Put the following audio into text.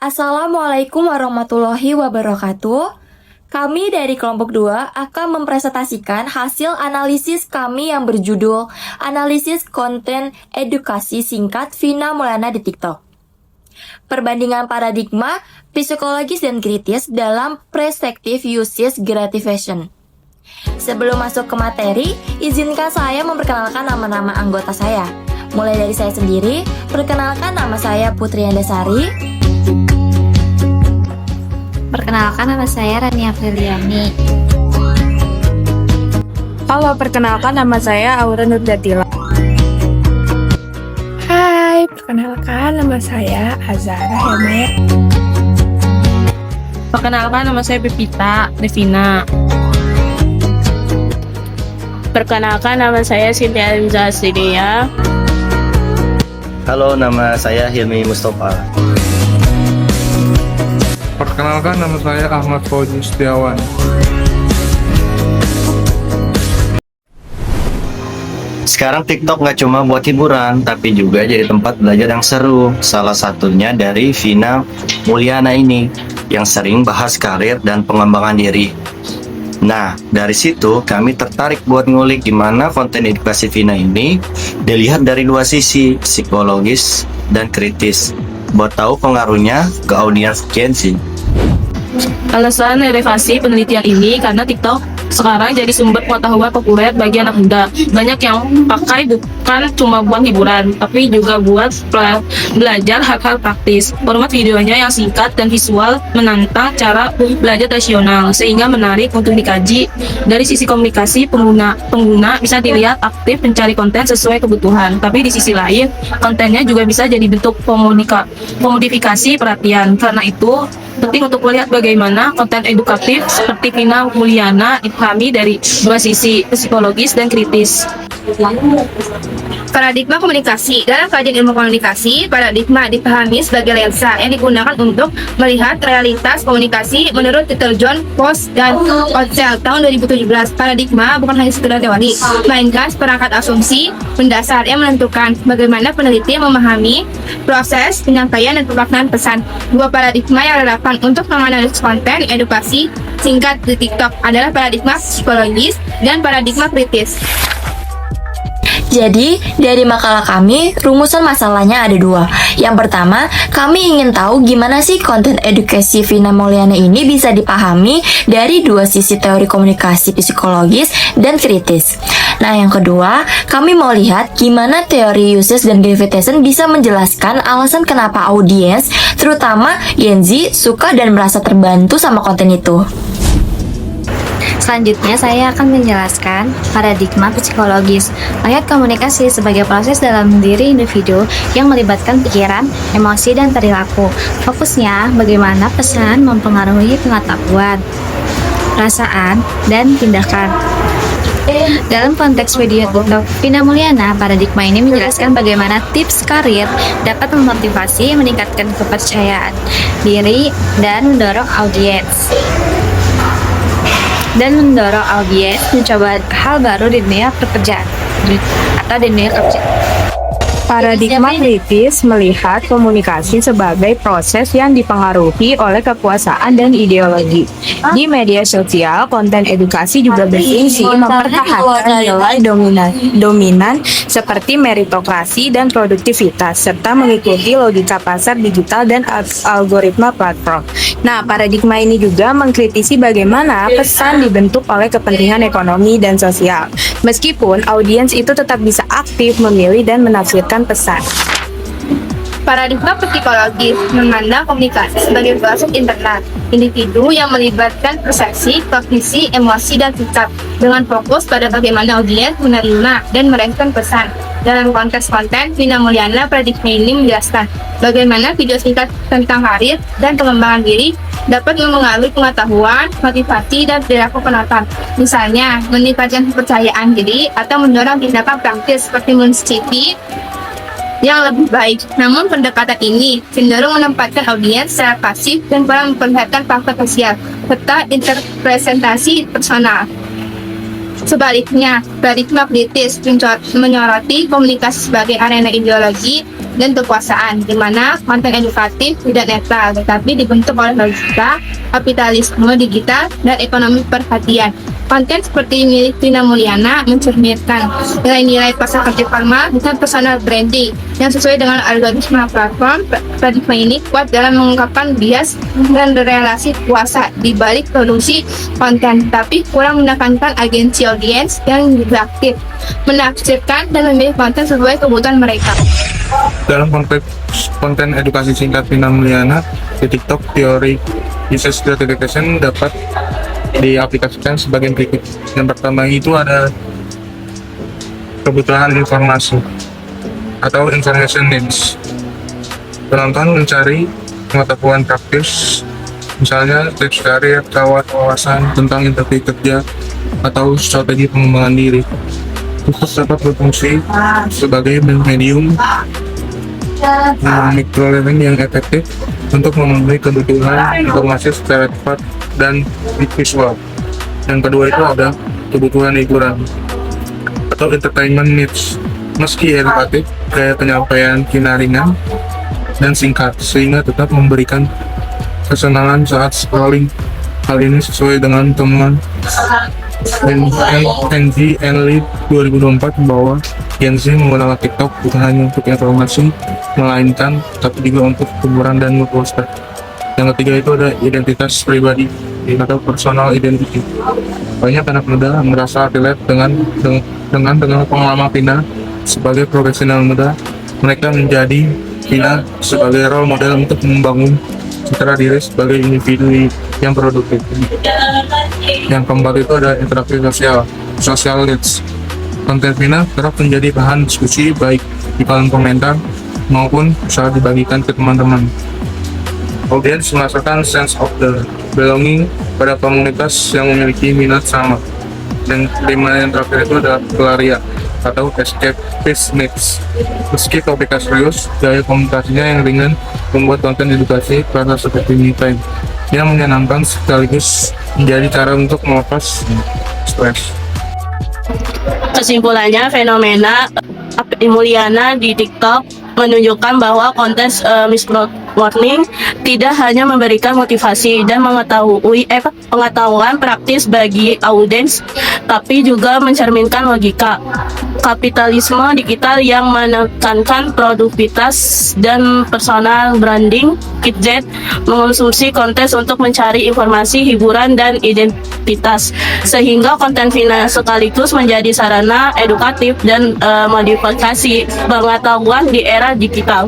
Assalamualaikum warahmatullahi wabarakatuh. Kami dari kelompok 2 akan mempresentasikan hasil analisis kami yang berjudul Analisis Konten Edukasi Singkat Vina Mulyana di TikTok. Perbandingan paradigma psikologis dan kritis dalam perspektif usage gratification. Sebelum masuk ke materi, izinkan saya memperkenalkan nama-nama anggota saya. Mulai dari saya sendiri, perkenalkan nama saya Putri Andasari. Perkenalkan, nama saya Rania Apriliani. Halo, perkenalkan nama saya Aura Nurdatila. Hai, perkenalkan nama saya Azara Helmaya. Perkenalkan, nama saya Pepita Devina. Perkenalkan, nama saya Cynthia Eliza Asidia. Halo, nama saya Hilmi Mustafa. Perkenalkan, nama saya Ahmad Fauzi Setiawan. Sekarang TikTok nggak cuma buat hiburan, tapi juga jadi tempat belajar yang seru. Salah satunya dari Vina Mulyana ini, yang sering bahas karir dan pengembangan diri. Nah, dari situ kami tertarik buat ngulik gimana konten edukasi Vina ini dilihat dari dua sisi, psikologis dan kritis, buat tahu pengaruhnya ke audiens Gen Z. Alasan relevasi penelitian ini karena TikTok sekarang jadi sumber pengetahuan populer bagi anak muda. Banyak yang pakai bukan cuma buat hiburan, tapi juga buat belajar hal-hal praktis. Format videonya yang singkat dan visual menantang cara belajar tradisional, sehingga menarik untuk dikaji. Dari sisi komunikasi, pengguna bisa dilihat aktif mencari konten sesuai kebutuhan. Tapi di sisi lain, kontennya juga bisa jadi bentuk komodifikasi perhatian. Karena itu, penting untuk melihat bagaimana konten edukatif seperti Vina Mulyana dipahami dari dua sisi, psikologis dan kritis. Paradigma komunikasi. Dalam kajian ilmu komunikasi, paradigma dipahami sebagai lensa yang digunakan untuk melihat realitas komunikasi menurut Peter John Post dan Odsel tahun 2017. Paradigma bukan hanya sekedar teori, melainkan seperangkat asumsi mendasar yang menentukan bagaimana peneliti memahami proses penyampaian dan pemaknaan pesan. Dua paradigma yang relevan untuk menganalisis konten edukasi singkat di TikTok adalah paradigma psikologis dan paradigma kritis. Jadi, dari makalah kami, rumusan masalahnya ada dua. Yang pertama, kami ingin tahu gimana sih konten edukasi Vina Mulyana ini bisa dipahami dari dua sisi teori komunikasi psikologis dan kritis. Nah, yang kedua, kami mau lihat gimana teori usage dan gamification bisa menjelaskan alasan kenapa audiens, terutama Gen Z, suka dan merasa terbantu sama konten itu. Selanjutnya, saya akan menjelaskan paradigma psikologis. Melihat komunikasi sebagai proses dalam diri individu yang melibatkan pikiran, emosi, dan perilaku. Fokusnya bagaimana pesan mempengaruhi pengetahuan, perasaan, dan tindakan. Dalam konteks video TikTok Vina Mulyana, paradigma ini menjelaskan bagaimana tips karir dapat memotivasi, meningkatkan kepercayaan diri, dan mendorong audiens mencoba hal baru di dunia pekerjaan atau di dunia kerja. Paradigma kritis melihat komunikasi sebagai proses yang dipengaruhi oleh kekuasaan dan ideologi. Di media sosial, konten edukasi juga berfungsi mempertahankan nilai dominan seperti meritokrasi dan produktivitas, serta mengikuti logika pasar digital dan algoritma platform. Nah, paradigma ini juga mengkritisi bagaimana pesan dibentuk oleh kepentingan ekonomi dan sosial. Meskipun audiens itu tetap bisa aktif memilih dan menafsirkan pesan. Paradigma psikologis memandang komunikasi sebagai proses internal individu yang melibatkan persepsi, kognisi, emosi, dan sikap dengan fokus pada bagaimana audiens menerima dan merespon pesan. Dalam konteks konten, Vina Mulyana, paradigma ini menjelaskan bagaimana video singkat tentang karir dan pengembangan diri dapat mempengaruhi pengetahuan, motivasi, dan perilaku penonton. Misalnya, meningkatkan kepercayaan diri atau mendorong tindakan praktis seperti menulis CV yang lebih baik. Namun pendekatan ini cenderung menempatkan audiens secara pasif dan kurang memperlihatkan faktor sosial serta interpretasi personal. Sebaliknya, paradigma kritis menyoroti komunikasi sebagai arena ideologi dan kekuasaan, di mana konten edukatif tidak netral, tetapi dibentuk oleh logika, kapitalisme digital, dan ekonomi perhatian. Konten seperti milik Vina Mulyana mencerminkan nilai-nilai pasar kerja formal dan personal branding yang sesuai dengan algoritma platform. Paradigma ini kuat dalam mengungkapkan bias dan relasi kuasa di balik produksi konten, tapi kurang menekankan agensi audiens yang juga aktif menafsirkan dan memilih konten sesuai kebutuhan mereka. Dalam konteks konten edukasi singkat Vina Mulyana di TikTok, teori usage gratification dapat diaplikasikan sebagai berikut. Yang pertama itu ada kebutuhan informasi atau information needs. Penonton mencari pengetahuan praktis, misalnya tips karir, wawasan tentang interview kerja, atau strategi pengembangan diri. Khusus dapat berfungsi sebagai medium microlearning yang efektif untuk memenuhi kebutuhan informasi secara cepat dan visual. Yang kedua itu ada kebutuhan hiburan atau entertainment needs. Meski edukatif, gaya penyampaian Vina ringan dan singkat sehingga tetap memberikan kesenangan saat scrolling. Hal ini sesuai dengan temuan NG 2024 bahwa Gen Z menggunakan TikTok bukan hanya untuk informasi, melainkan tapi juga untuk hiburan dan mood booster. Yang ketiga itu ada identitas pribadi atau personal identity. Banyak anak muda merasa relate dengan pengalaman Vina sebagai profesional muda. Mereka menjadi Vina sebagai role model untuk membangun citra diri sebagai individu yang produktif. Yang keempat itu ada interaksi social needs. Konten Vina kerap menjadi bahan diskusi baik di kolom komentar maupun saat dibagikan ke teman-teman. Audiens merasakan sense of the belonging pada komunitas yang memiliki minat sama. Dan tema yang terakhir itu adalah pelarian atau escapist needs. Meski topiknya serius, gaya komunikasinya yang ringan membuat konten edukasi terasa seperti me time yang menyenangkan sekaligus menjadi cara untuk melepas stres. Kesimpulannya, fenomena Mulyana di TikTok menunjukkan bahwa konten misleading tidak hanya memberikan motivasi dan pengetahuan praktis bagi audiens, tapi juga mencerminkan logika kapitalisme digital yang menekankan produktivitas dan personal branding. Gen Z mengonsumsi konten untuk mencari informasi, hiburan, dan identitas, sehingga konten Vina sekaligus menjadi sarana edukatif dan modifikasi pengetahuan di era digital.